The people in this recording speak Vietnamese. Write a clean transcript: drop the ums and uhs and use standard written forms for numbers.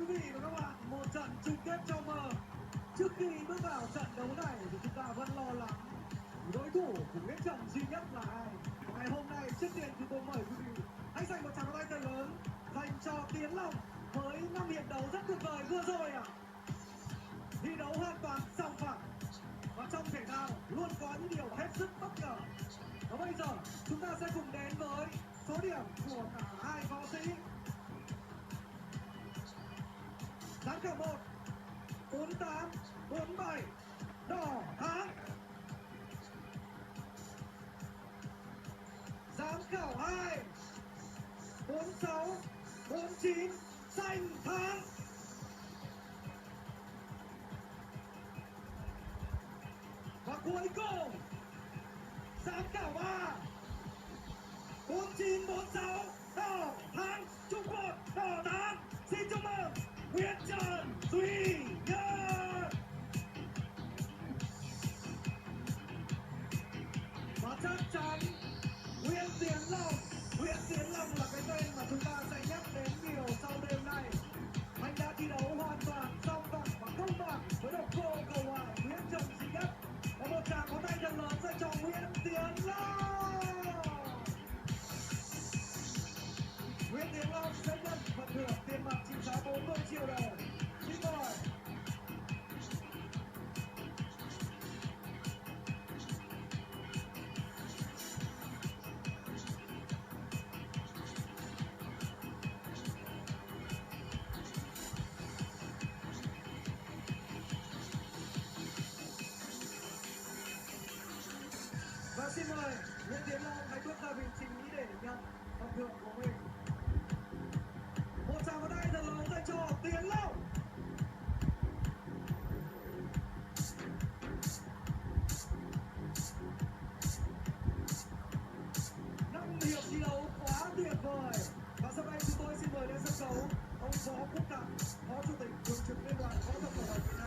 quý vị và các bạn, một trận chung kết trong mơ. Trước khi bước vào trận đấu này thì chúng ta vẫn lo lắng đối thủ của Nguyễn Trần duy nhất là ai. Ngày hôm nay trước tiên chúng tôi mời quý vị hãy dành một tràng pháo tay thật lớn dành cho Tiến Long với 5 hiệp đấu rất tuyệt vời vừa rồi ạ. Thi đấu hoàn toàn sòng phẳng và trong thể thao luôn có những điều hết sức bất ngờ. Và bây giờ chúng ta sẽ cùng đến với số điểm của cả hai võ sĩ. Giám khảo 1 48-47 đỏ thắng. Giám khảo 2 46-49 xanh thắng. Và cuối cùng giám khảo 3 49-46 đỏ thắng. Trung Quốc đỏ thắng. Xin chúc mừng Nguyễn Trần duy nhất. Và chắc chắn Nguyễn Tiến Long là cái tên mà chúng ta sẽ nhắc đến nhiều sau đêm nay. Anh đã thi đấu hoàn toàn song phẳng và công bằng với độc cô cầu hòa Nguyễn Trần duy nhất. Và một tràng pháo tay thật lớn dành cho Nguyễn Tiến Long. Nguyễn Tiến Long sẽ nhận phần thưởng tiền mặt trị giá 40 triệu đồng. Xin mời. Và xin mời Nguyễn Tiến Long hãy bước ra vị trí để nhận phần thưởng của mình. Một tràng pháo tay thật lớn dành cho Tiến Long. Năm hiệp thi đấu quá tuyệt vời. Và sau đây chúng tôi xin mời lên sân khấu ông Võ Quốc Thắng, Phó Chủ tịch Thường trực Liên đoàn Võ thuật Tổng hợp Việt Nam.